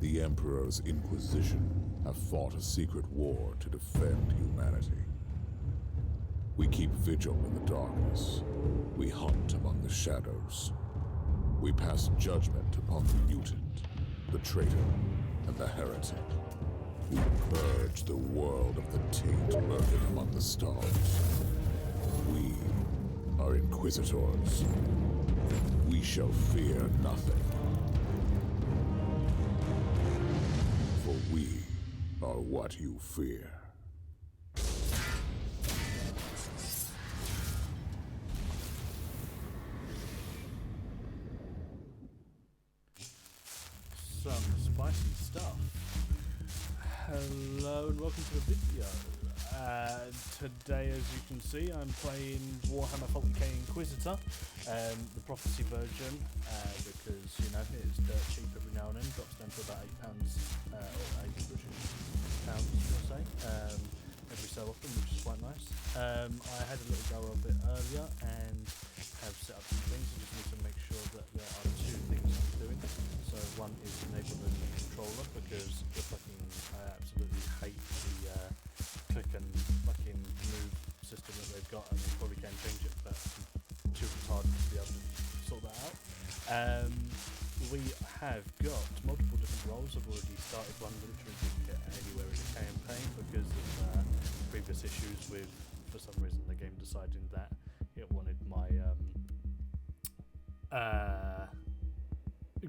The Emperor's Inquisition have fought a secret war to defend humanity. We keep vigil in the darkness. We hunt among the shadows. We pass judgment upon the mutant, the traitor, and the heretic. We purge the world of the taint lurking among the stars. We are Inquisitors. We shall fear nothing. For we are what you fear. Some spicy stuff. Hello and welcome to the video. Today, as you can see, I'm playing Warhammer 40k Inquisitor, the Prophecy version, because, you know, it's dirt cheap every now and then, drops down to about £8, or £8 British pounds, I'll say, every so often, which is quite nice. I had a little go of it earlier and have set up some things. I just need to make sure that there are two things I'm doing. So one is enable the controller, because I absolutely hate the click and fucking move system that they've got, and they probably can change it, but I'm too retarded to be able to sort that out. We have got multiple different roles. I've already started one, literally didn't get anywhere in the campaign because of previous issues with, for some reason, the game deciding that it wanted my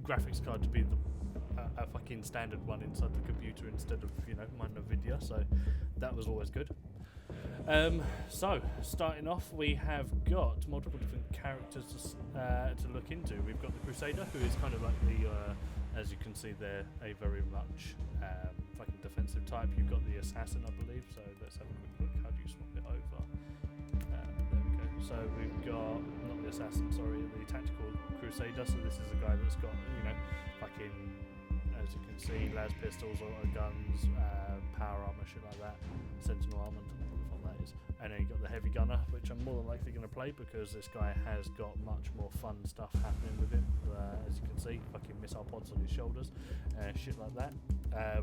graphics card to be a fucking standard one inside the computer instead of, you know, mine NVIDIA, so that was always good. So, starting off, we have got multiple different characters to look into. We've got the Crusader, who is kind of like the, as you can see there, a very much fucking defensive type. You've got the Assassin, I believe, so let's have a quick look. How do you swap it over? There we go. So we've got, not the Assassin, sorry, the Tactical Crusader. So this is a guy that's got, you know, fucking, as you can see, las pistols, auto guns, power armor, shit like that, sentinel armor, that is. And then you've got the heavy gunner, which I'm more than likely going to play because this guy has got much more fun stuff happening with him. As you can see, fucking missile pods on his shoulders, shit like that.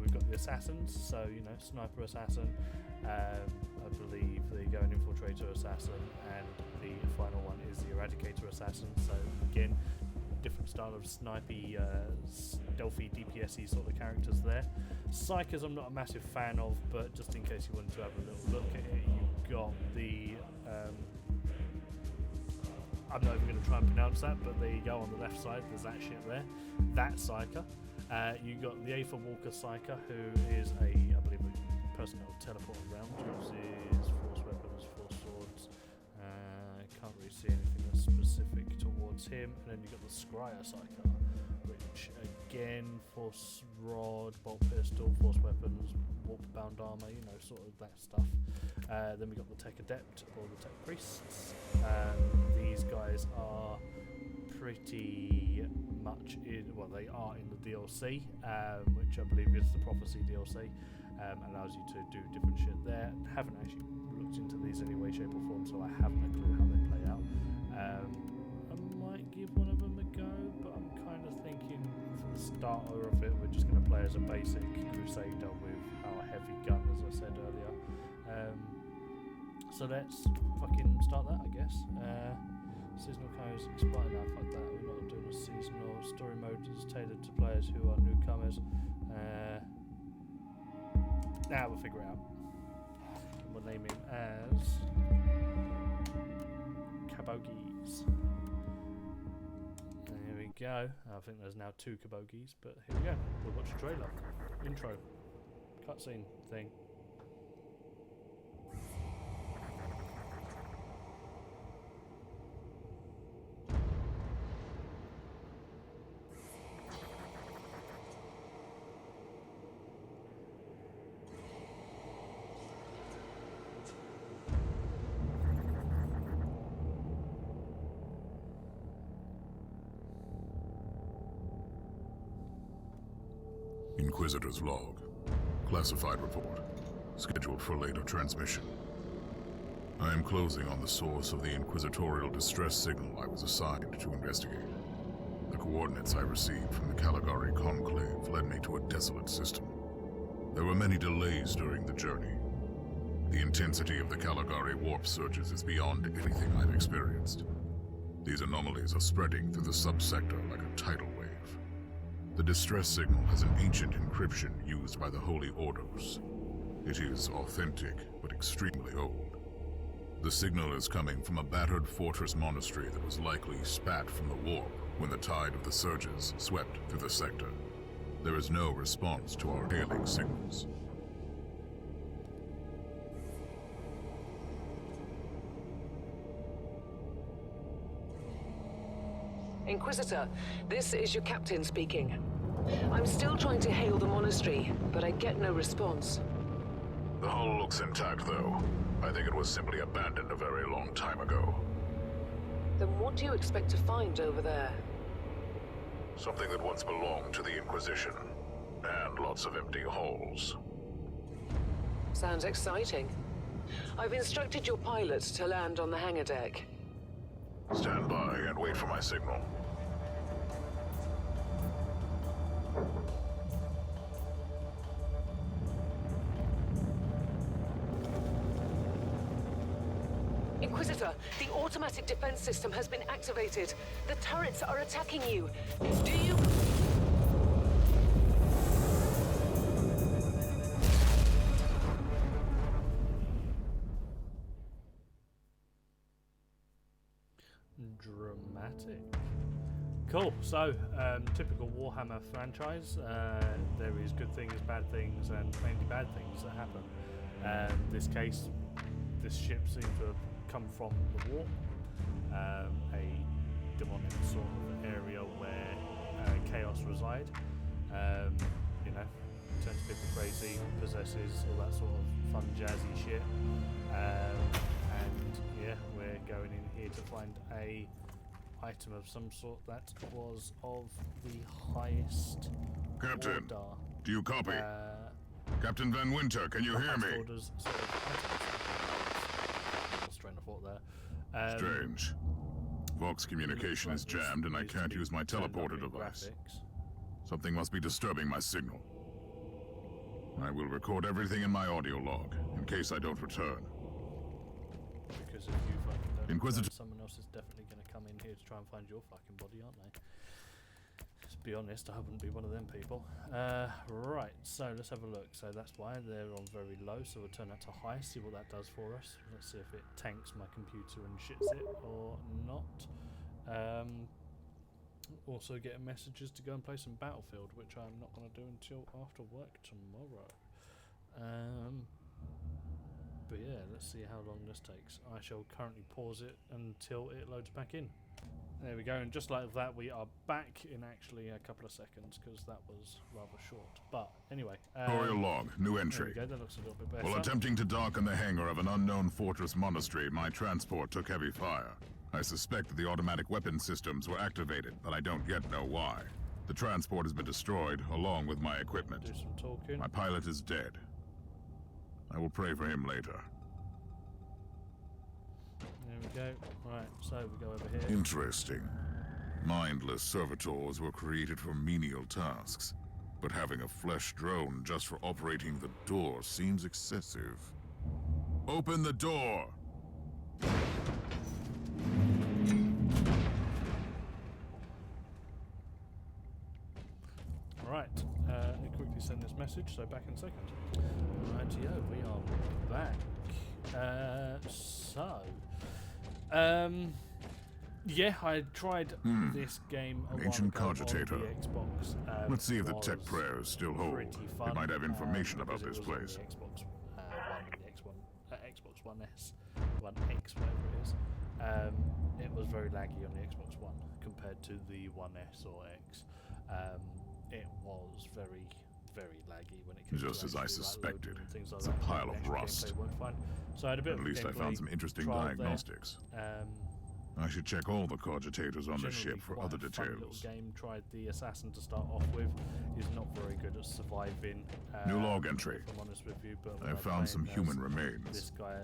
We've got the assassins, so, you know, sniper assassin, I believe the going infiltrator assassin, and the final one is the eradicator assassin. So again, different style of snipey, stealthy, DPS-y sort of characters there. Psychers I'm not a massive fan of, but just in case you wanted to have a little look at it, you've got the, I'm not even going to try and pronounce that, but there you go, on the left side, there's that shit there. That Psyker. You've got the Aether Walker Psyker, who is a, I believe, a person that will teleport around, uses force weapons, force swords. I can't really see anything that's specific towards him. And then you've got the Scryer Psyker, which again, force rod, bolt pistol, force weapons, warp bound armor, you know, sort of that stuff. Then we've got the Tech Adept or the Tech Priests. These guys are pretty much in, well, they are in the DLC, which I believe is the Prophecy DLC. Allows you to do different shit there. Haven't actually looked into these in any way, shape or form, so I haven't a clue how they play out. I might give one of them a go, but I'm kind of thinking for the starter of it, we're just going to play as a basic Crusader with our heavy gun, as I said earlier. So let's fucking start that, I guess. Seasonal codes expire now, fuck that, we're not doing a seasonal. Story mode is tailored to players who are newcomers. Now we'll figure it out. And we'll name him as Kabogies. There we go. I think there's now 2 Kabogies, but here we go. We'll watch the trailer. Intro. Cutscene thing. Inquisitor's log. Classified report. Scheduled for later transmission. I am closing on the source of the inquisitorial distress signal I was assigned to investigate. The coordinates I received from the Caligari Conclave led me to a desolate system. There were many delays during the journey. The intensity of the Caligari warp surges is beyond anything I've experienced. These anomalies are spreading through the subsector like a tidal wave. The distress signal has an ancient encryption used by the Holy Orders. It is authentic, but extremely old. The signal is coming from a battered fortress monastery that was likely spat from the warp when the tide of the surges swept through the sector. There is no response to our hailing signals. Inquisitor, this is your captain speaking. I'm still trying to hail the monastery, but I get no response. The hull looks intact, though. I think it was simply abandoned a very long time ago. Then what do you expect to find over there? Something that once belonged to the Inquisition, and lots of empty holes. Sounds exciting. I've instructed your pilots to land on the hangar deck. Stand by and wait for my signal. Inquisitor, the automatic defense system has been activated. The turrets are attacking you. Do you... Dramatic. Cool. So, typical Warhammer franchise. There is good things, bad things, and mainly bad things that happen. In this case, this ship seems to have come from the warp, a demonic sort of area where chaos reside. You know, turns people crazy, possesses, all that sort of fun jazzy shit. And yeah, we're going in here to find a item of some sort that was of the highest Captain, order. do you copy? Captain Van Winter, can you hear me? Orders, sort of lost train of thought there. Strange. Vox communication is jammed and I can't use my teleporter device. Something must be disturbing my signal. I will record everything in my audio log, in case I don't return. Because if you fucking don't Inquisitor. return, someone else is definitely going to come in here to try and find your fucking body, aren't they? To be honest, I wouldn't be one of them people. Right, so let's have a look. So that's why they're on very low, so we'll turn that to high, see what that does for us. Let's see if it tanks my computer and shits it or not. Also getting messages to go and play some Battlefield, which I'm not going to do until after work tomorrow. But yeah, let's see how long this takes. I shall currently pause it until it loads back in. There we go, and just like that we are back in actually a couple of seconds, because that was rather short. But anyway, Audio log, new entry. there we go, that looks a little bit better. While attempting to dock in the hangar of an unknown fortress monastery, my transport took heavy fire. I suspect that the automatic weapon systems were activated, but I don't yet know why. The transport has been destroyed, along with my equipment. Do some talking. My pilot is dead. I will pray for him later. There we go. Right, so we go over here. Interesting. Mindless servitors were created for menial tasks, but having a flesh drone just for operating the door seems excessive. Open the door! Right, let me quickly send this message, so back in a second. Rightio, we are back. Yeah, I tried this game a An while ancient ago on cogitator. the Xbox. Let's see if the was tech prayers still hold. pretty They fun, might have information about because this it was on place. the Xbox Xbox One S, One X, whatever it is. It was very laggy on the Xbox One compared to the One S or X. It was very, very laggy when it came Just to as I actually, suspected. loading and things like It's a that. pile The of actual rust. gameplay worked fine. So I had a bit At of least I found gameplay some interesting trial there. diagnostics. I should check all the cogitators on the Generally ship for quite other a fun details. little game. Tried the assassin to start off with. He's not very good at surviving. New log entry. If I'm honest with you, but when I was found some playing human as remains. This guy,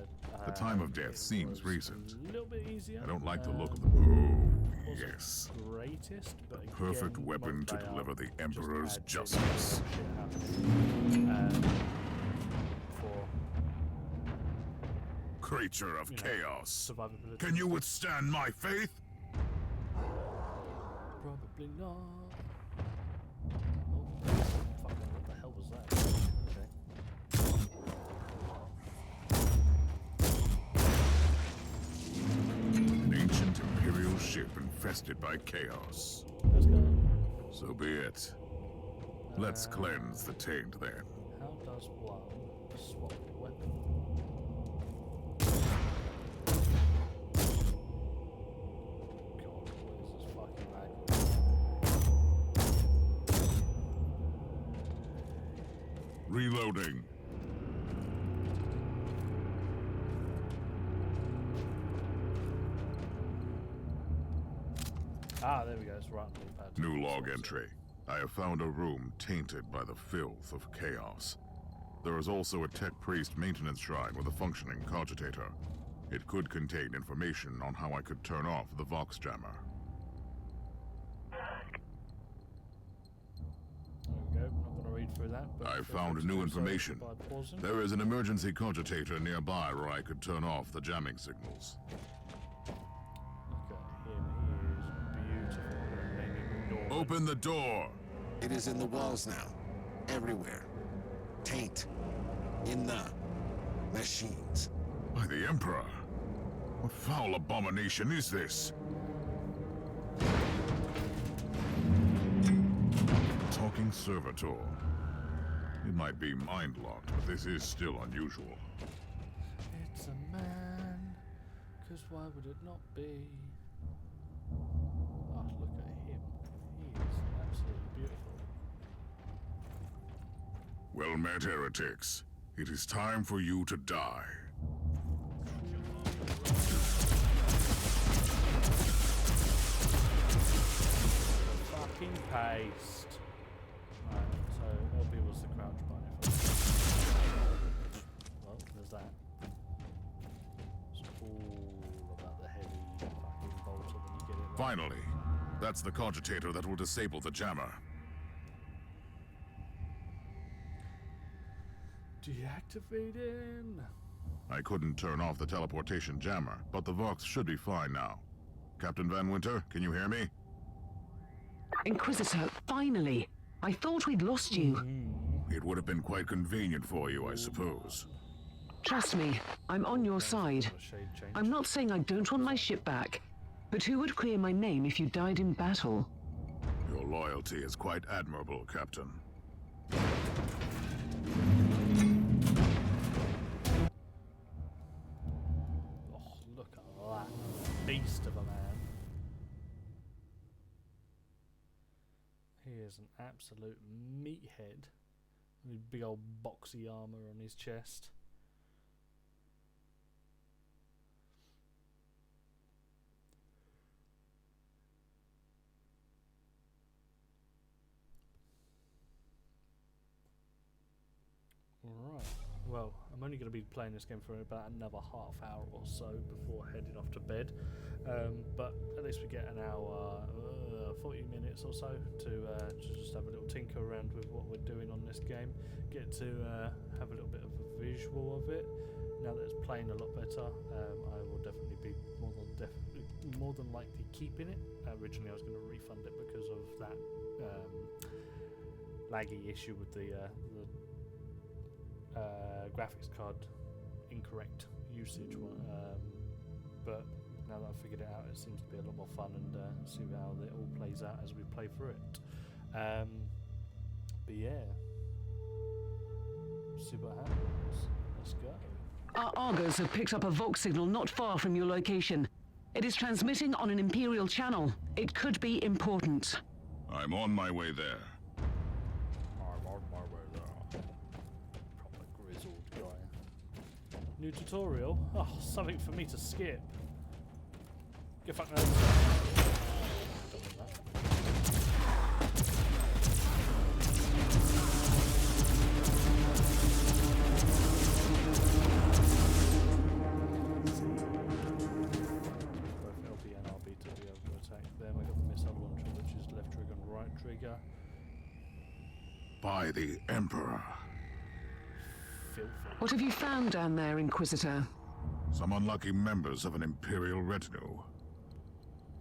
The time of it death seems was recent. A little bit easier. I don't like the look of the... Oh, wasn't Yes. greatest, but again, Perfect weapon to multiplayer deliver the just Emperor's adds in justice. shit happening. For Creature of you know, chaos. survivability. Can you withstand my faith? Probably not. Oh, fucking what the hell was that? Okay. An ancient Imperial ship infested by chaos. Let's go. So be it. Let's cleanse the taint then. How does one swap weapon? God, what is this fucking lag? Reloading. Ah, there we go. It's right on the pad. New log entry. I have found a room tainted by the filth of chaos. There is also a tech priest maintenance shrine with a functioning cogitator. It could contain information on how I could turn off the Vox jammer. There we go. Not going to read through that. But I feel found free to new do so information. by pausing. There is an emergency cogitator nearby where I could turn off the jamming signals. Okay, him. He is beautiful. I'm gonna name him Norman. Open the door! It is in the walls now. Everywhere. Taint. In the machines. By the Emperor! What foul abomination is this? Talking servitor. It might be mind-locked, but this is still unusual. It's a man, 'cause why would it not be? Oh, look at him. He is absolutely beautiful. Well met, heretics. It is time for you to die. Fucking paste. Right, so LB was the crouch button. Well, there's that. It's all about the heavy fucking bolter when you get it. Finally, that's the cogitator that will disable the jammer. Deactivating. I couldn't turn off the teleportation jammer, but the Vox should be fine now. Captain Van Winter, can you hear me? Inquisitor, finally! I thought we'd lost you. It would have been quite convenient for you, I suppose. Trust me, I'm on your side. A shade change. I'm not saying I don't want my ship back, but who would clear my name if you died in battle? Your loyalty is quite admirable, Captain. Oh, look at that beast of a man. He is an absolute meathead. With big old boxy armor on his chest. Right. Well, I'm only going to be playing this game for about another half hour or so before heading off to bed. But at least we get an hour, 40 minutes or so to just have a little tinker around with what we're doing on this game. Get to have a little bit of a visual of it. Now that it's playing a lot better, I will definitely be more than likely keeping it. Originally, I was going to refund it because of that laggy issue with the graphics card incorrect usage one, but now that I've figured it out, it seems to be a lot more fun, and see how it all plays out as we play through it. But yeah, see what happens. Let's go. Our Argos have picked up a Vox signal not far from your location. It is transmitting on an Imperial channel. It could be important. I'm on my way there. I'm on my way there. Proper grizzled guy. New tutorial? Oh, something for me to skip. Go fuck no. Both LB and RB to be able to attack them. by the Emperor. Filthy. What have you found down there, Inquisitor? Some unlucky members of an Imperial retinue.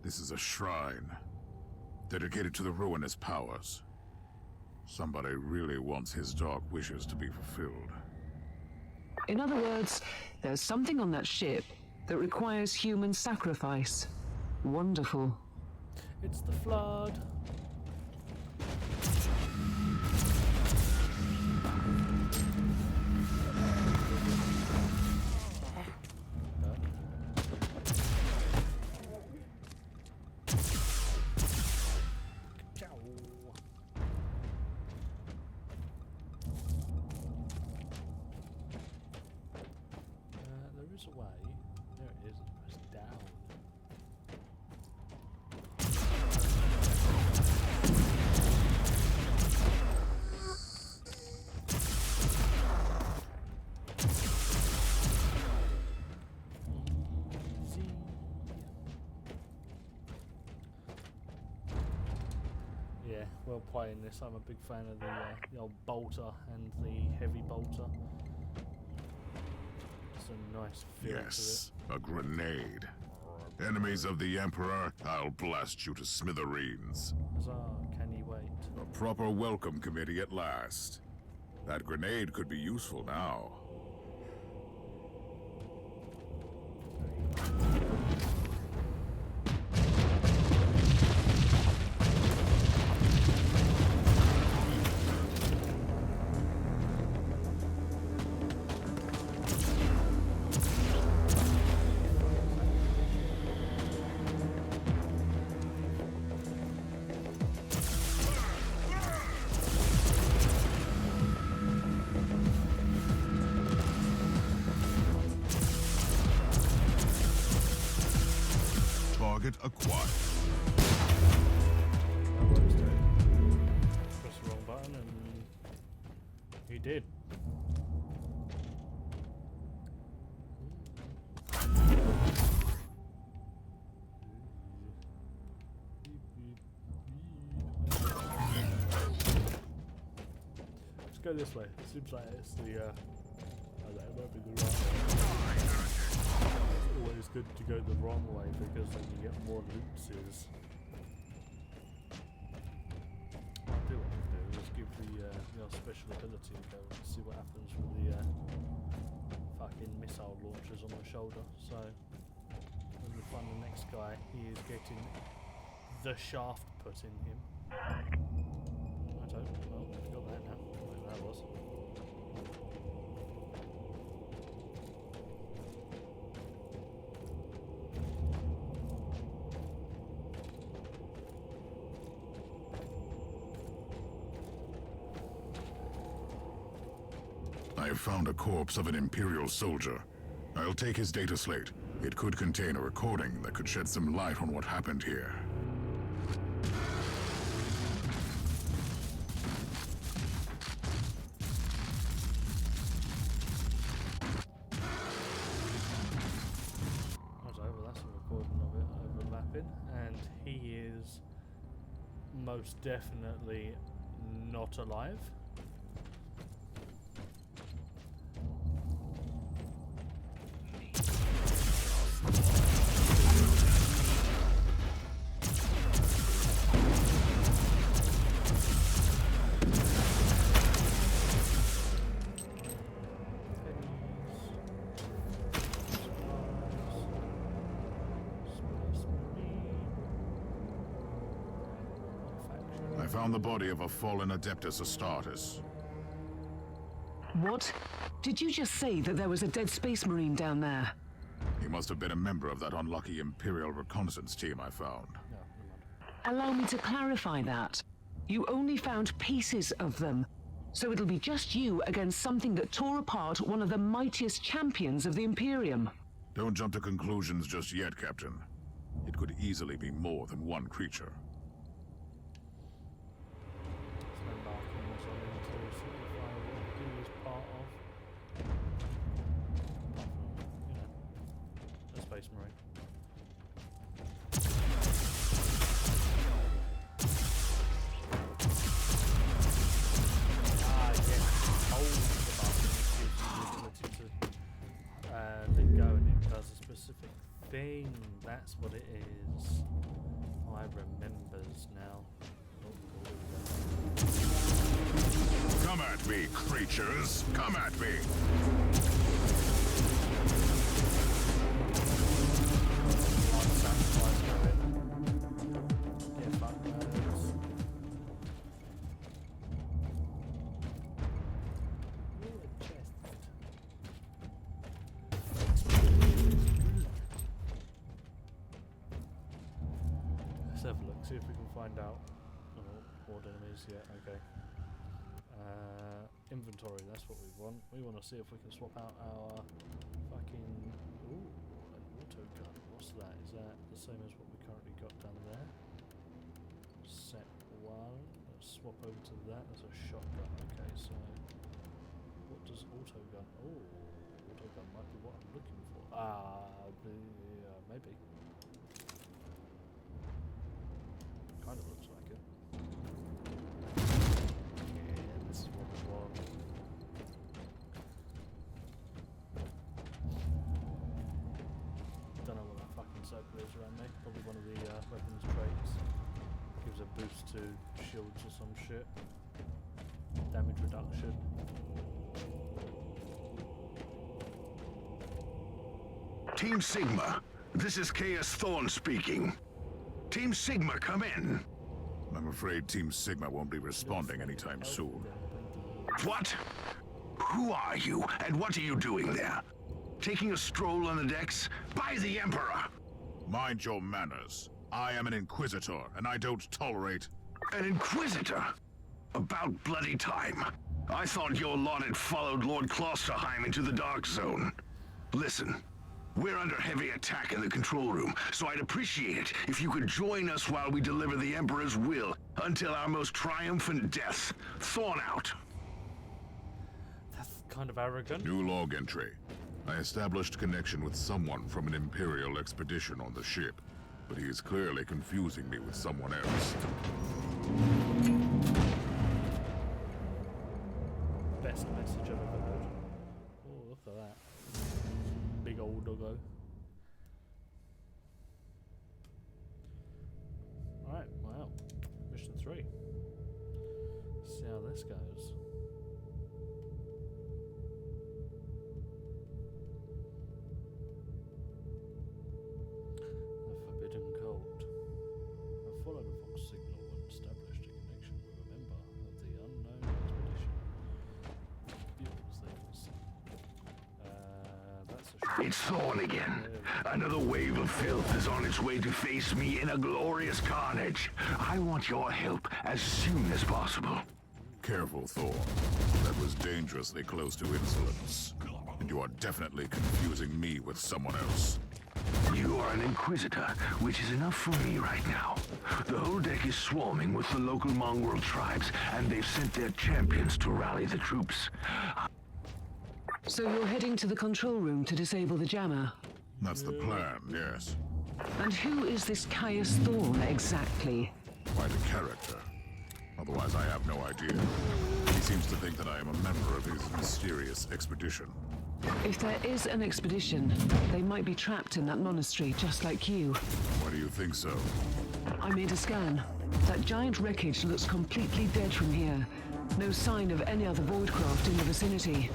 This is a shrine, dedicated to the ruinous powers. Somebody really wants his dark wishes to be fulfilled. In other words, there's something on that ship that requires human sacrifice. Wonderful. It's the flood. There is a way. There it is. It's down. Yeah, well playing this. I'm a big fan of the old bolter and the heavy bolter. It's a nice feel Yes, a grenade. Enemies of the Emperor, I'll blast you to smithereens. to it. Huzzah, can you wait? A proper welcome committee at last. That grenade could be useful now. Target acquired. That works too. Press the wrong button and he did. Let's go this way. Seems like it's the it might be the right way. It's always good to go the wrong way because then you get more lootses. I'll do what I do. Just give the special ability a go and see what happens with the fucking missile launchers on my shoulder. So when we find the next guy, he is getting the shaft put in him. I don't. Well, we've got that now. Whatever that was. I have found a corpse of an Imperial soldier. I'll take his data slate. It could contain a recording that could shed some light on what happened here. Well, that's a recording of it overlapping, and he is most definitely not alive. I found the body of a fallen Adeptus Astartes. What? Did you just say that there was a dead space marine down there? He must have been a member of that unlucky Imperial reconnaissance team I found. No, never mind. Allow me to clarify that. You only found pieces of them, so it'll be just you against something that tore apart one of the mightiest champions of the Imperium. Don't jump to conclusions just yet, Captain. It could easily be more than one creature. There's no markings on him to signify what he was part of. Apart from, a space marine. thing. That's what it is. I remembers now. Come at me, creatures! Come at me! Let's have a look, see if we can find out. Oh, horde enemies, yeah, okay. Inventory, that's what we want. We want to see if we can swap out our fucking... Ooh, an auto gun. What's that? Is that the same as what we currently got down there? Set 1. Let's swap over to that. That's a shotgun. Okay, so... What does auto gun... Oh, auto gun might be what I'm looking for. Maybe. Kind of looks like it. Yeah, this is what we want. Don't know what that fucking circle is around me. Probably one of the weapons traits. Gives a boost to shields or some shit. Damage reduction. Team Sigma, this is Chaos Thorn speaking. Team Sigma, come in. I'm afraid Team Sigma won't be responding anytime soon. What? Who are you, and what are you doing there? Taking a stroll on the decks? By the Emperor! Mind your manners. I am an Inquisitor, and I don't tolerate... An Inquisitor? About bloody time. I thought your lot had followed Lord Klosterheim into the Dark Zone. Listen, we're under heavy attack in the control room, so I'd appreciate it if you could join us while we deliver the Emperor's will until our most triumphant death. Thorn out. That's kind of arrogant. New log entry. I established connection with someone from an Imperial expedition on the ship, but he is clearly confusing me with someone else. Best message I've ever heard. Oh, look at that. Big old doggo. Alright, wow. Mission 3. See how this goes. The Forbidden Cult. Have followed a Vox signal and established a connection with a member of the unknown expedition. Fuels things. That's a It's Thorn again. Another wave of filth is on its way to face me in a glorious carnage. I want your help as soon as possible. Careful, Thor. That was dangerously close to insolence. And you are definitely confusing me with someone else. You are an Inquisitor, which is enough for me right now. The whole deck is swarming with the local mongrel tribes, and they've sent their champions to rally the troops. So you're heading to the control room to disable the jammer? That's the plan, yes. And who is this Caius Thorn exactly? Quite a character. Otherwise, I have no idea. He seems to think that I am a member of his mysterious expedition. If there is an expedition, they might be trapped in that monastery just like you. Why do you think so? I made a scan. That giant wreckage looks completely dead from here. No sign of any other voidcraft in the vicinity.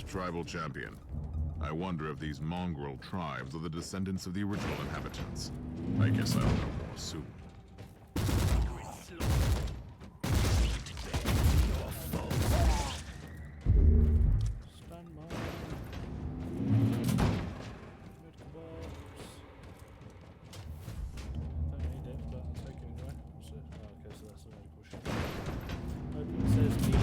Tribal champion. I wonder if these mongrel tribes are the descendants of the original inhabitants. I guess I'll know more soon. Stand by. Good box. Don't need it, but I'll take it anyway. So, okay, so that's the medical shit. Open says me.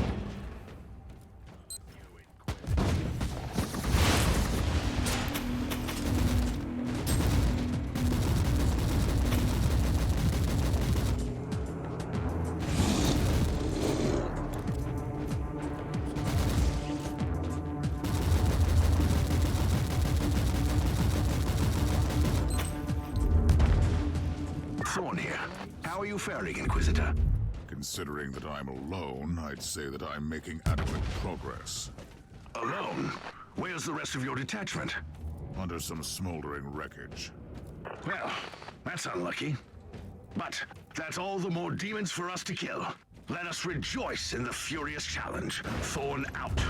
How are you faring, Inquisitor? Considering that I'm alone, I'd say that I'm making adequate progress. Alone? Where's the rest of your detachment? Under some smoldering wreckage. Well, that's unlucky. But that's all the more demons for us to kill. Let us rejoice in the furious challenge. Thorn out.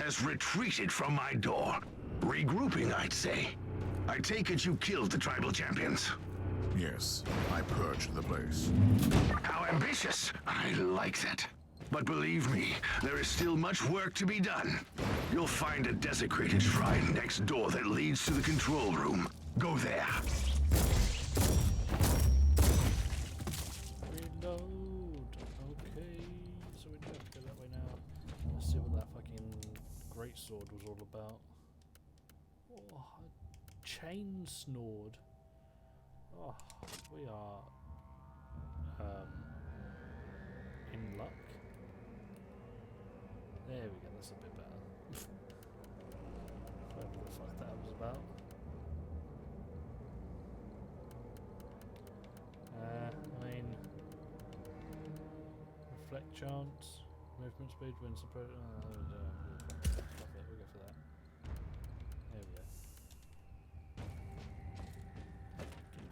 Has retreated from my door. Regrouping, I'd say. I take it you killed the tribal champions. Yes, I purged the place. How ambitious! I like that. But believe me, there is still much work to be done. You'll find a desecrated shrine next door that leads to the control room. Go there. Reload. Okay, so we don't have to go that way now. Let's see what that fucking great sword was all about. Oh, a chain snored. Oh, we are in luck. There we go, that's a bit better. Whatever the fuck that was about. I mean, reflect chance, movement speed when suppressed. Fuck it, we'll go for that. There we go.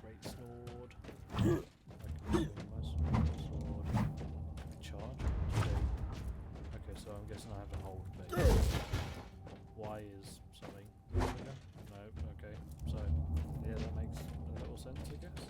Great sword. Nice sword. Charge. Okay, so I'm guessing I have to hold B. Y is something. No, okay. So yeah, that makes a little sense, I guess.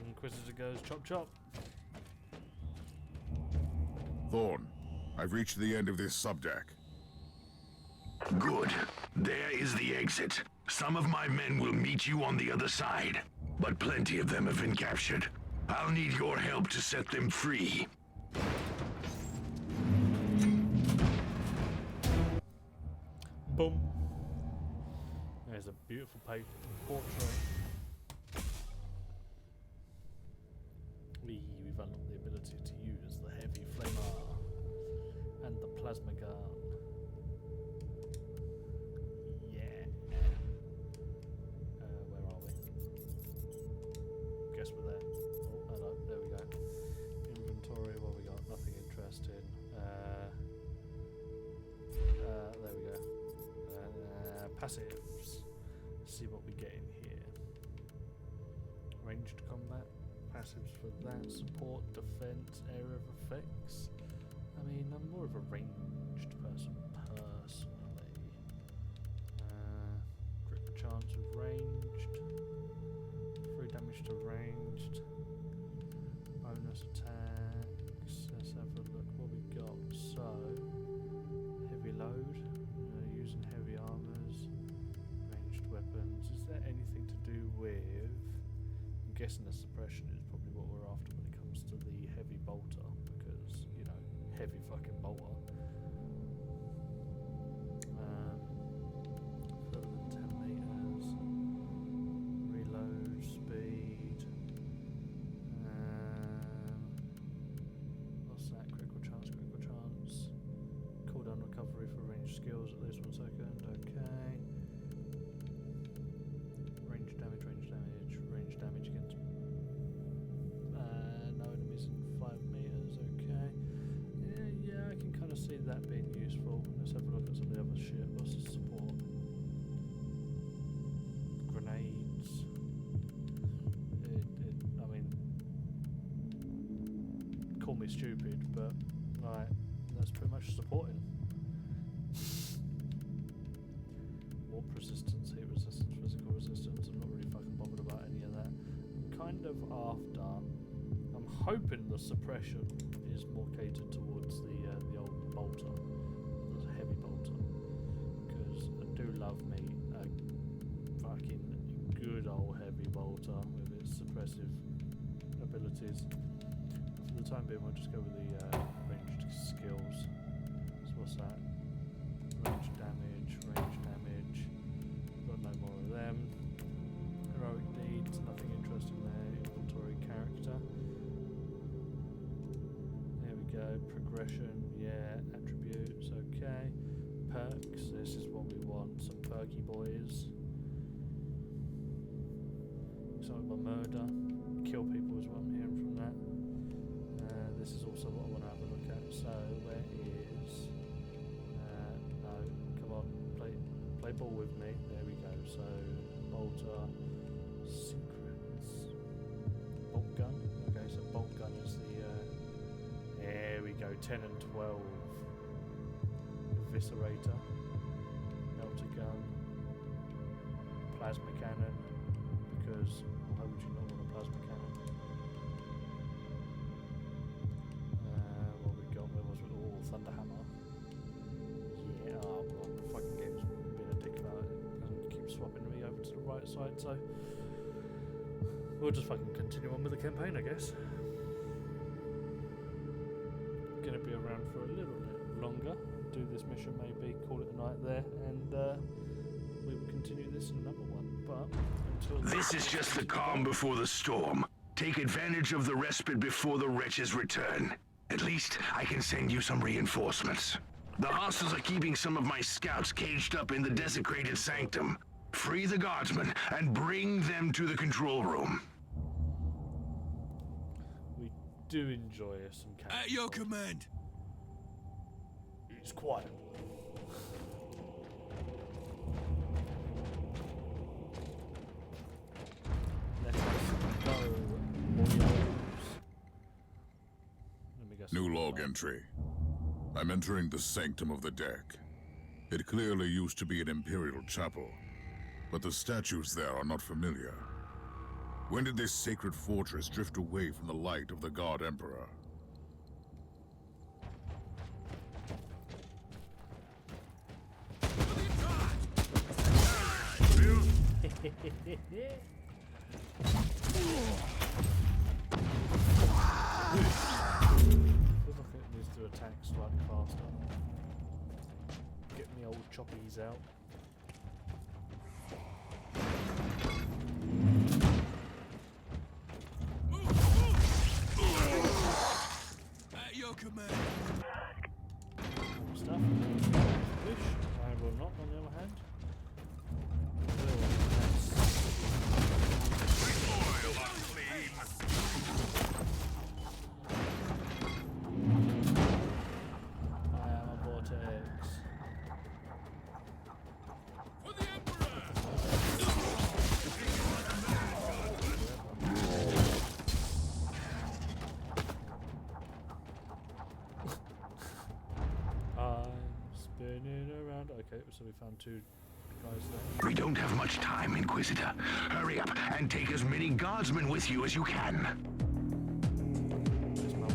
Inquisitor goes chop chop. Thorn, I've reached the end of this subdeck. Good. There is the exit. Some of my men will meet you on the other side, but plenty of them have been captured. I'll need your help to set them free. Boom. There's a beautiful portrait. We've unlocked the ability to use the heavy flamer and the plasma gun. Yeah. Where are we? Guess we're there. Oh, hello. There we go. Inventory. What we got? Nothing interesting. There we go. Passives. See what we get in here. Ranged combat. Passives for that, support, defense, area of effects. I mean, I'm more of a ranged person personally. Grip chance of ranged, 3 damage to ranged, bonus attacks. Let's have a look what we got. So, heavy load. skills at least 1 second. Okay. Range damage, range damage against no enemies in 5 meters. Okay. Yeah, I can kind of see that being useful. Let's have a look at some of the other shit. What's the support? Grenades. I mean, call me stupid, but like that's pretty much supporting. Warp resistance, heat resistance, physical resistance. I'm not really fucking bothered about any of that. I'm kind of after. I'm hoping the suppression is more catered towards the old bolter, the heavy bolter, because I do love me a fucking good old heavy bolter with its suppressive abilities. But for the time being, we'll just go with the ranged skills. So what's that? Range damage. Got no more of them. Heroic deeds, nothing interesting there. Inventory character. There we go. Progression, yeah. Attributes, okay. Perks, this is what we want. Some perky boys. Excited by murder. Kill people is what I'm hearing from that. This is also what I want to have a look at. So where is no, come on, play ball with me. There we go. So bolter, secrets, bolt gun. Okay, so bolt gun is the there we go. 10 and 12. Eviscerator, melter gun, plasma cannon. Because why would you not want a plasma cannon? What we got? Where was it? Oh, Thunderhammer. Yeah, well, the fucking game's been a dick about it and keeps swapping me over to the right side, so we'll just fucking continue on with the campaign, I guess. Gonna be around for a little bit longer. Do this mission maybe, call it a night there, and we will continue this in another one. But until This is just the calm before the storm. Take advantage of the respite before the wretches return. At least I can send you some reinforcements. The hostiles are keeping some of my scouts caged up in the desecrated sanctum. Free the guardsmen and bring them to the control room. we do enjoy some character. At your command. It's quiet. Let us go, warriors. Let me guess. New log entry. I'm entering the sanctum of the deck. It clearly used to be an imperial chapel, but the statues there are not familiar. When did this sacred fortress drift away from the light of the God Emperor? Feels like it needs to attack slightly faster. Get me old choppies out. At your command. Stuff. Wish. I will not, on the other hand. I am a vortex. For the Emperor. I'm spinning around. Okay, so we found 2 guys there. We don't have much time, Inquisitor. Hurry up and take as many guardsmen with you as you can. Dismount.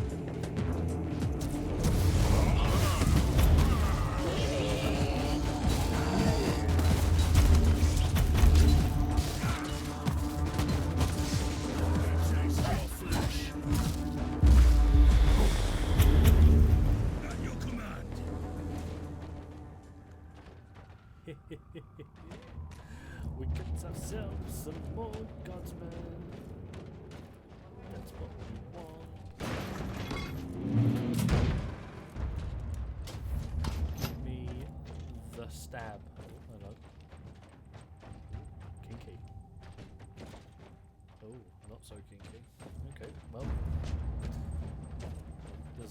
At your command. We get ourselves some more guardsmen. That's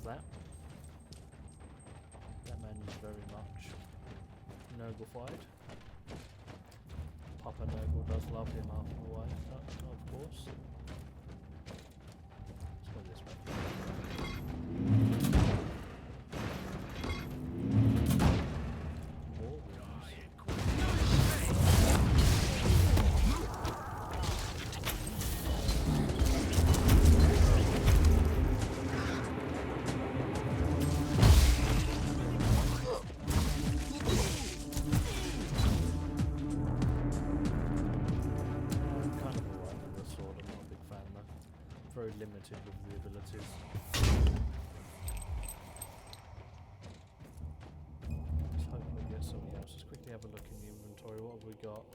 that. That man is very much Nurgle-fied. Papa Nurgle does love him after a while, of course. Let's go this way. More rooms. Very limited with the abilities. Let's hope we get something else. Let's quickly have a look in the inventory. What have we got?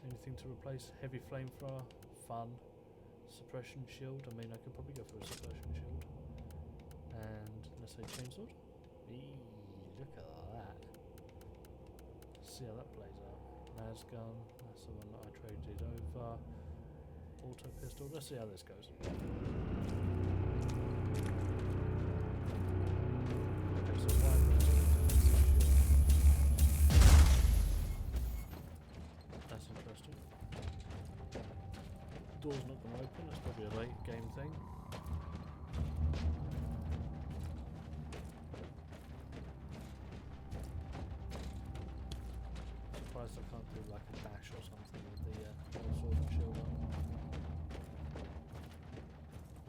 Anything to replace? Heavy flamethrower, fun, suppression shield. I mean, I could probably go for a suppression shield. And let's say chainsword. Eee, look at that. Let's see how that plays out. Las gun. That's the one that I traded over. Auto pistol. Let's see how this goes. Okay, so that's interesting. Door's not going to open. That's probably a late game thing. Surprised I can't do like a dash or something with the sword and shield on.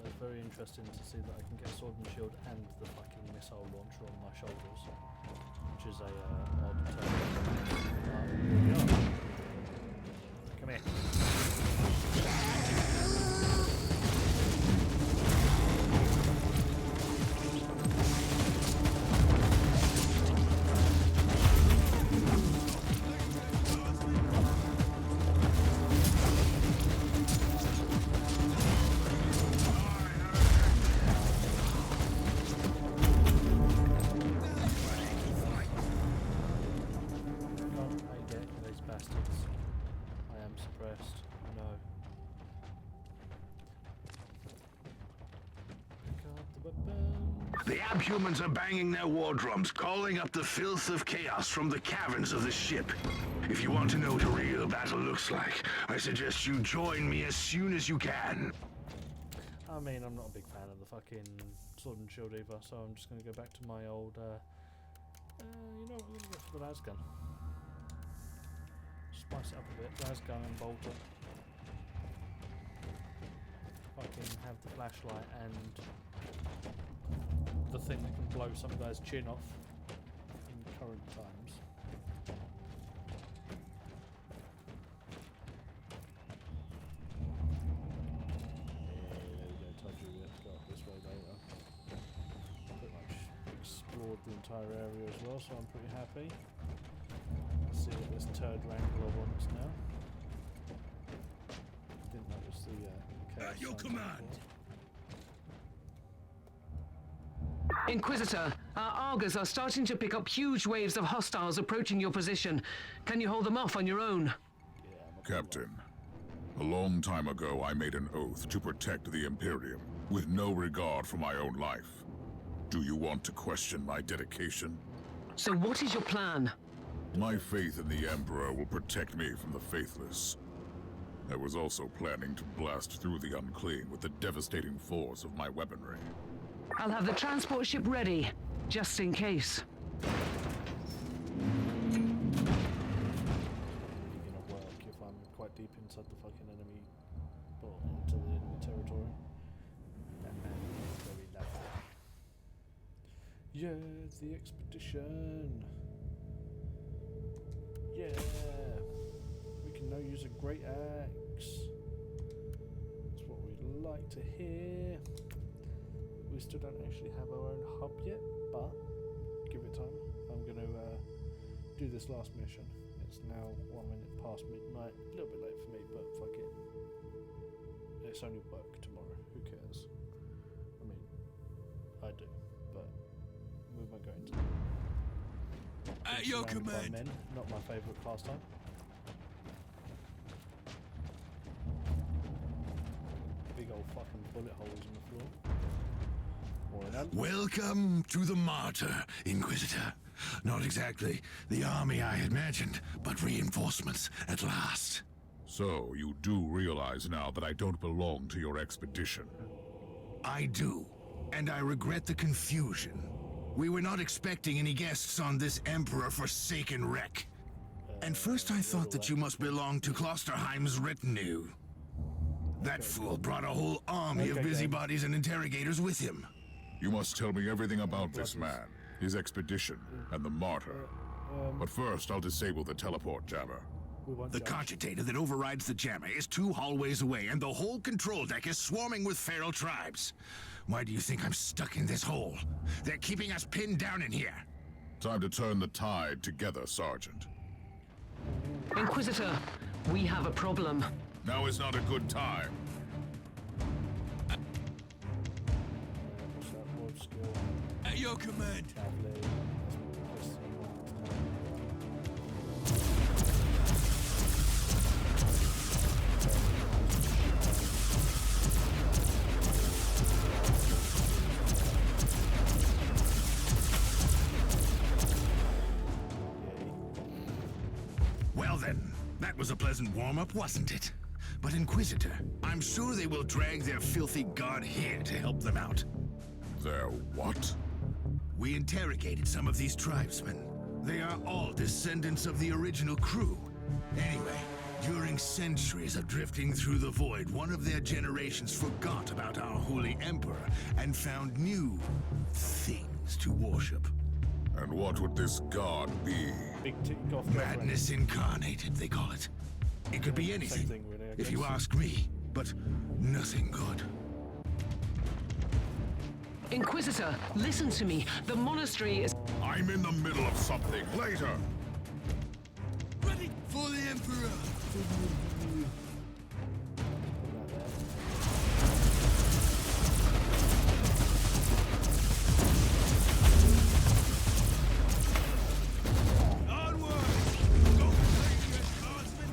It's very interesting to see that I can get a sword and shield and the fucking missile launcher on my shoulders, which is a odd turn. Here we are. Come here. The abhumans are banging their war drums, calling up the filth of chaos from the caverns of the ship. If you want to know what a real battle looks like, I suggest you join me as soon as you can. I mean, I'm not a big fan of the fucking sword and shield either, so I'm just going to go back to my old, you know what, I'm going to go for the las gun. Spice it up a bit, las gun and bolter. Fucking have the flashlight and the thing that can blow some guy's chin off in current times. There we go, told you we have to go up this way later. Pretty much explored the entire area as well, so I'm pretty happy. Let's see what this turd wrangler wants now. I think that was the chaos At your sign command. before. Inquisitor, our Argers are starting to pick up huge waves of hostiles approaching your position. Can you hold them off on your own? Captain, a long time ago I made an oath to protect the Imperium, with no regard for my own life. Do you want to question my dedication? So what is your plan? My faith in the Emperor will protect me from the faithless. I was also planning to blast through the unclean with the devastating force of my weaponry. I'll have the transport ship ready, just in case. Really gonna work if I'm quite deep inside the fucking enemy, or into the enemy territory. That man is very lovely. Yeah, the expedition. Yeah, we can now use a great axe. That's what we'd like to hear. We still don't actually have our own hub yet, but give it time. I'm going to do this last mission. It's now 1 minute past midnight. A little bit late for me, but fuck it. It's only work tomorrow. Who cares? I mean, I do, but we won't go into that. At your Surrounded by command. men, not my favourite pastime. Big old fucking bullet holes in the floor. Or Welcome to the Martyr, Inquisitor. Not exactly the army I imagined, but reinforcements at last. So, you do realize now that I don't belong to your expedition. I do, and I regret the confusion. We were not expecting any guests on this Emperor-forsaken wreck. And first I thought that you must belong to Klosterheim's retinue. That fool brought a whole army of busybodies and interrogators with him. You must tell me everything about this man, his expedition, and the Martyr. But first, I'll disable the teleport jammer. The cogitator that overrides the jammer is 2 hallways away, and the whole control deck is swarming with feral tribes. Why do you think I'm stuck in this hole? They're keeping us pinned down in here. Time to turn the tide together, Sergeant. Inquisitor, we have a problem. Now is not a good time. At your command. Well then, that was a pleasant warm-up, wasn't it? But Inquisitor, I'm sure they will drag their filthy god here to help them out. Their what? We interrogated some of these tribesmen. They are all descendants of the original crew. Anyway, during centuries of drifting through the void, one of their generations forgot about our holy emperor and found new things to worship. And what would this god be? Big tick off. Madness incarnated, they call it. It could be anything, thing, really, I if you guess. ask me, but nothing good. Inquisitor, listen to me. The monastery is... I'm in the middle of something. Later! Ready for the Emperor. Onward! Go, Lady Guardsmen!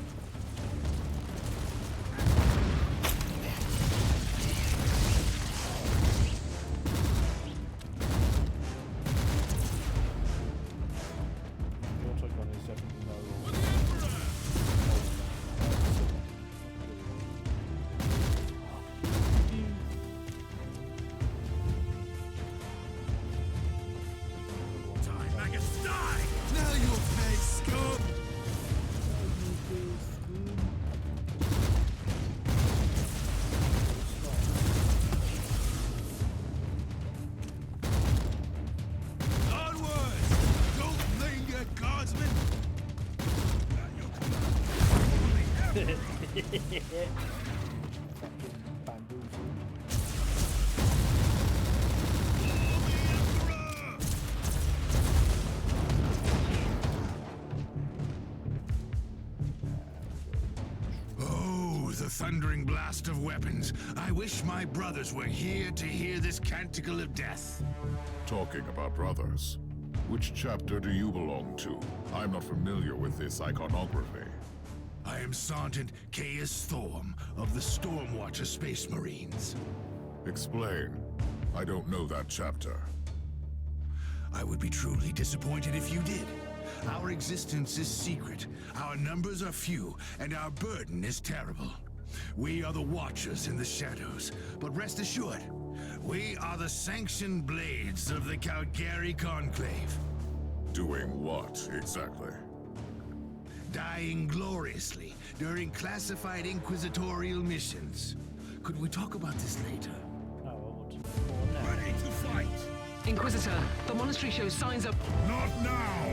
The autogun is definitely no. For the Emperor! Time, maggots, die! Now you'll pay, scum! Onward! Don't linger, guardsmen! At your command. For the Emperor! Oh, the thundering blast of weapons. I wish my brothers were here to hear this canticle of death. Talking about brothers. Which chapter do you belong to? I'm not familiar with this iconography. I am Sergeant Caius Thorm of the Stormwatcher Space Marines. Explain. I don't know that chapter. I would be truly disappointed if you did. Our existence is secret, our numbers are few, and our burden is terrible. We are the Watchers in the shadows, but rest assured, we are the sanctioned blades of the Calgary Conclave. Doing what, exactly? Dying gloriously during classified inquisitorial missions. Could we talk about this later? No, I want more now. Ready to fight! Inquisitor, the monastery shows signs of... Not now!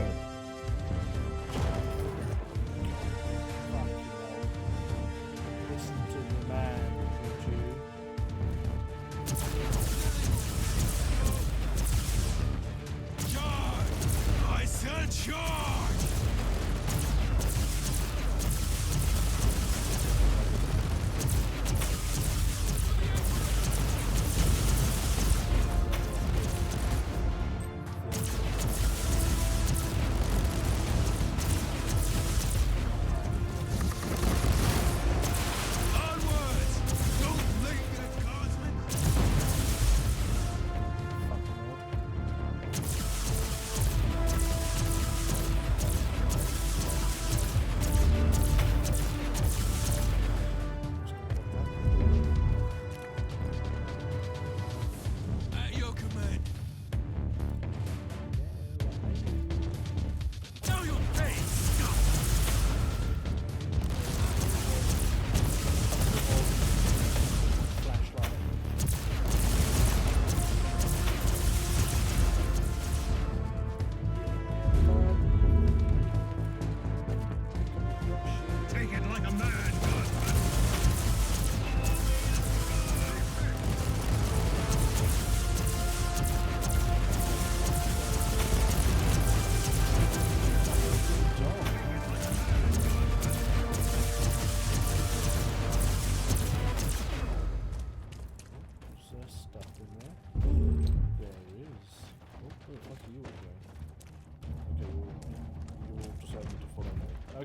Fucking hell. Listen to the man, would you? Charge! I said charge!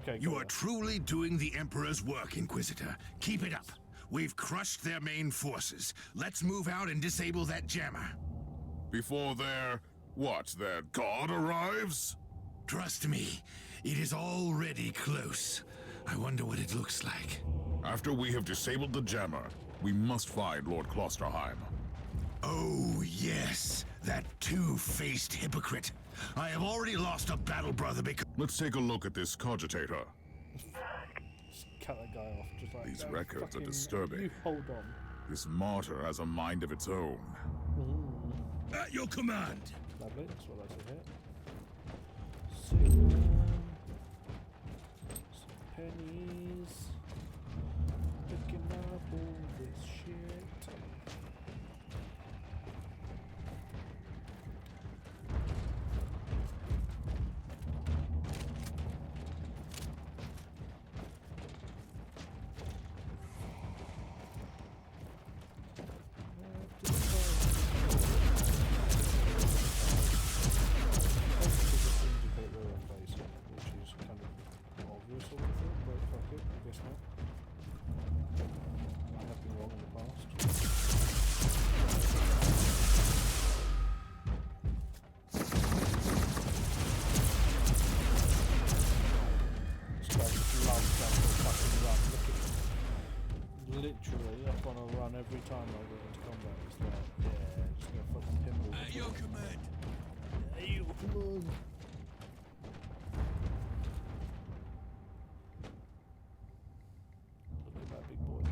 Okay, You go are on. truly doing the Emperor's work, Inquisitor. Keep it up. We've crushed their main forces. Let's move out and disable that jammer. Before their god arrives? Trust me, it is already close. I wonder what it looks like. After we have disabled the jammer, we must find Lord Klosterheim. Oh, yes, that two-faced hypocrite. I have already lost a battle brother because... Let's take a look at this cogitator. Just cut that guy off. Just like, These "No, records are fucking- disturbing. You hold on. This martyr has a mind of its own. At your command. Lovely, that's what I said here. Some pennies. Picking up all this shit. Literally up on a run every time I go into combat. It's like, yeah, just gonna fucking pinball. At your command. Hey, come on. Look at that big boy.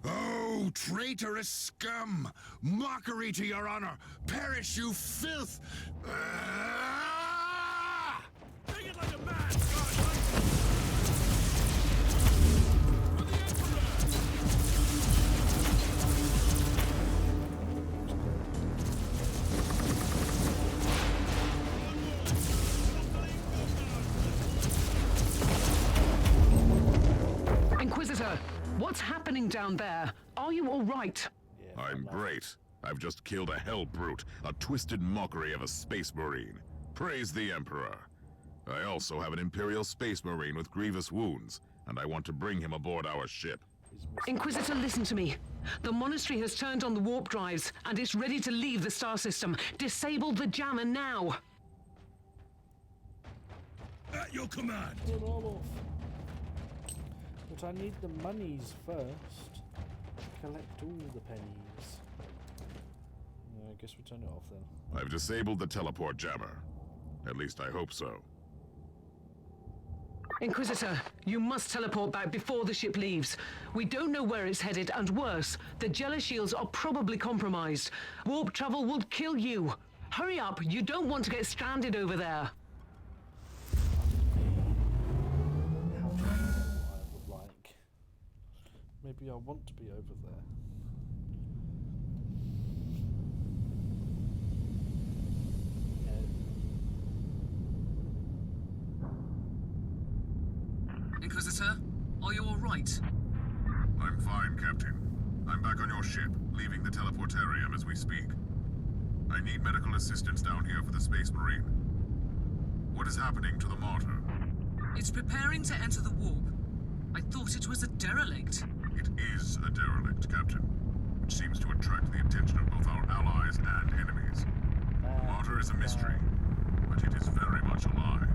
Oh, traitorous scum! Mockery to your honor! Perish, you filth! Ah! Take it like a man, Godlike. For the Emperor. Inquisitor, what's happening down there? Are you all right? Yeah, I'm fuck great. I've just killed a hell brute, a twisted mockery of a space marine. Praise the Emperor. I also have an Imperial space marine with grievous wounds, and I want to bring him aboard our ship. he's missing. Inquisitor, listen to me. The monastery has turned on the warp drives, and it's ready to leave the star system. Disable the jammer now. At your command. Turn all off. But I need the monies first. Collect all the pennies. Yeah, I guess we turn it off then. I've disabled the teleport jammer. At least I hope so. Inquisitor, you must teleport back before the ship leaves. We don't know where it's headed, and worse, the Jella shields are probably compromised. Warp travel will kill you. Hurry up, you don't want to get stranded over there. How do I know what I would like? Maybe I want to be over there. Inquisitor, are you all right? I'm fine, Captain. I'm back on your ship, leaving the teleportarium as we speak. I need medical assistance down here for the Space Marine. What is happening to the Martyr? It's preparing to enter the warp. I thought it was a derelict. It is a derelict, Captain, which seems to attract the attention of both our allies and enemies. The Martyr is a mystery, but it is very much alive.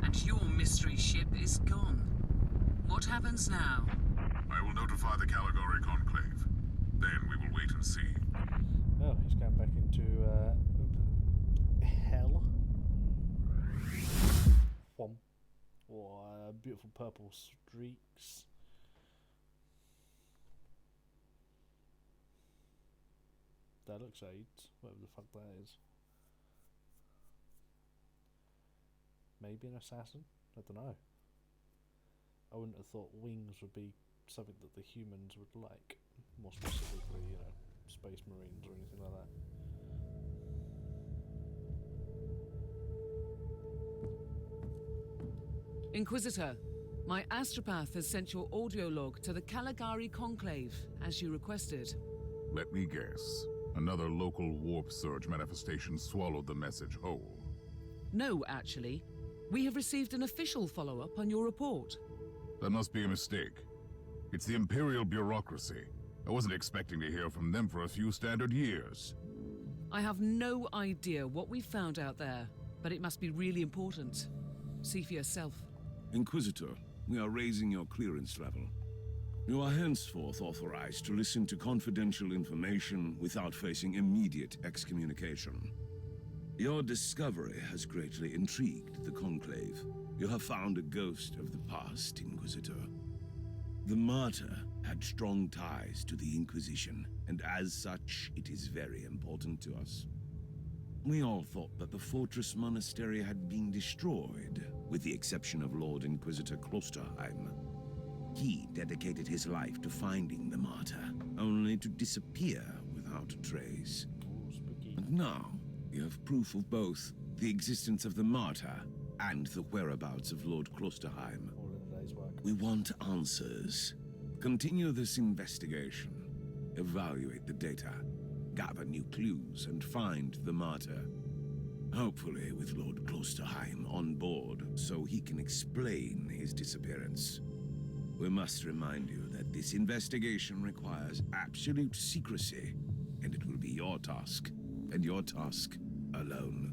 And your mystery ship is gone. What happens now? I will notify the Caligari Conclave. Then we will wait and see. Oh, he's going back into hell. Whom. Oh, beautiful purple streaks. That looks AIDS, whatever the fuck that is. Maybe an assassin? I don't know. I wouldn't have thought wings would be something that the humans would like. More specifically, you know, space marines or anything like that. Inquisitor, my astropath has sent your audio log to the Caligari Conclave, as you requested. Let me guess. Another local warp surge manifestation swallowed the message whole. No, actually. We have received an official follow-up on your report. That must be a mistake. It's the Imperial bureaucracy. I wasn't expecting to hear from them for a few standard years. I have no idea what we found out there, but it must be really important. See for yourself. Inquisitor, we are raising your clearance level. You are henceforth authorized to listen to confidential information without facing immediate excommunication. Your discovery has greatly intrigued the Conclave. You have found a ghost of the past, Inquisitor. The Martyr had strong ties to the Inquisition, and as such, it is very important to us. We all thought that the Fortress Monastery had been destroyed, with the exception of Lord Inquisitor Klosterheim. He dedicated his life to finding the Martyr, only to disappear without a trace. And now, you have proof of both the existence of the Martyr and the whereabouts of Lord Klosterheim. All in a day's work. We want answers. Continue this investigation. Evaluate the data. Gather new clues and find the Martyr. Hopefully with Lord Klosterheim on board so he can explain his disappearance. We must remind you that this investigation requires absolute secrecy, and it will be your task, and your task alone.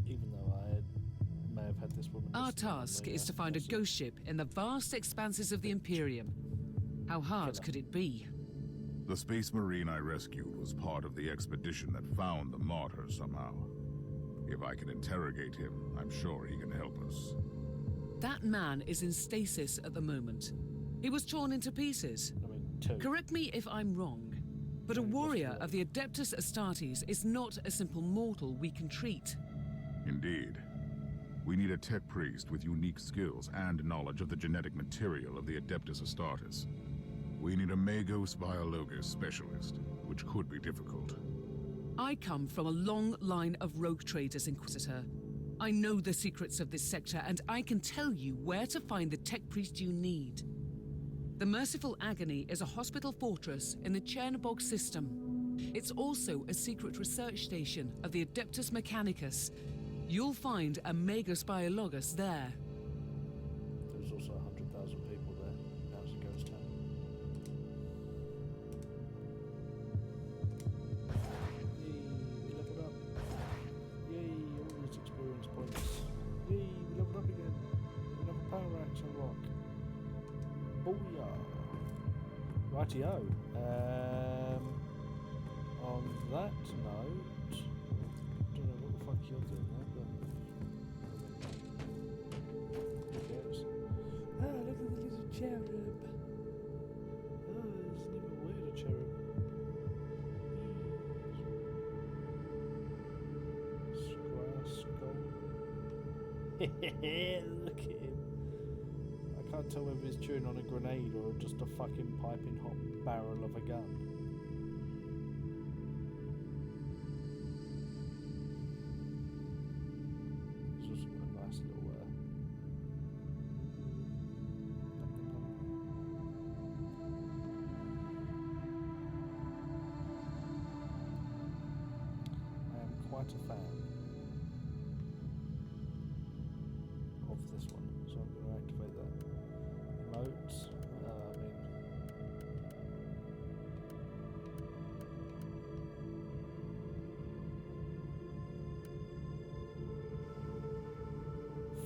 Even though I may have had this woman. Our listening on task the, is to find a also- ghost ship in the vast expanses of the Imperium. How hard could it be? The Space Marine I rescued was part of the expedition that found the Martyr somehow. If I can interrogate him, I'm sure he can help us. That man is in stasis at the moment. He was torn into pieces. I mean, two. Correct me if I'm wrong, but a warrior of the Adeptus Astartes is not a simple mortal we can treat. Indeed. We need a tech priest with unique skills and knowledge of the genetic material of the Adeptus Astartes. We need a Magos Biologus specialist, which could be difficult. I come from a long line of rogue traders, Inquisitor. I know the secrets of this sector, and I can tell you where to find the tech priest you need. The Merciful Agony is a hospital fortress in the Chernobog system. It's also a secret research station of the Adeptus Mechanicus. You'll find a Magos Biologus there. There's also 100,000 people there. Now it's a ghost town. Yay, we leveled up. Yay, all these experience points. Yay, we leveled up again. We have a power axe unlock. Booyah. Rightio. On that note, don't know what the fuck you're doing there, but who cares? Ah, look at the little cherub. Oh, isn't even weird, a cherub. Skull. Look at him. I can't tell whether he's chewing on a grenade or just a fucking piping hot barrel of a gun. This was a nice little I am quite a fan of this one, so I'm going to activate that. Emotes,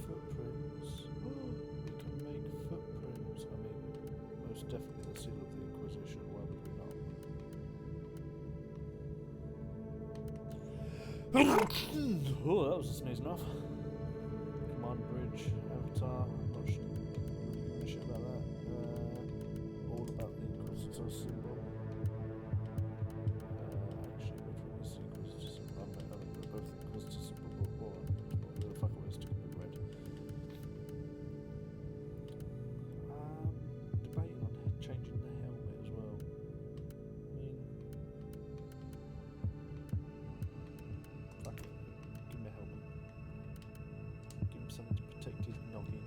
footprints. We can make footprints. I mean, most definitely the seal of the Inquisition. Why would we not? Oh, that was a sneeze enough. Command bridge, avatar. I'm not really giving a shit about that. All about the Inquisitor symbol. Actually, which one is the Inquisitor symbol? I mean, they're both the Inquisitor symbol, but what the fuck am I sticking in red? Debating on changing the helmet as well. I mean, fuck it. Give him a helmet. Give him something to protect his noggin.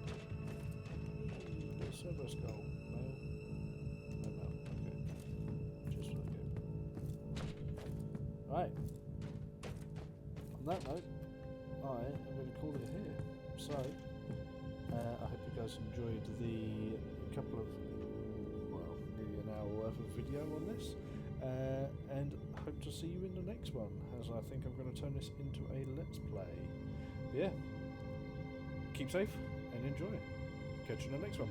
Right. On that note, I am going to call it here. So, I hope you guys enjoyed the couple of, well, nearly an hour worth of video on this. And hope to see you in the next one, as I think I'm going to turn this into a Let's Play. But yeah, keep safe and enjoy. Catch you in the next one.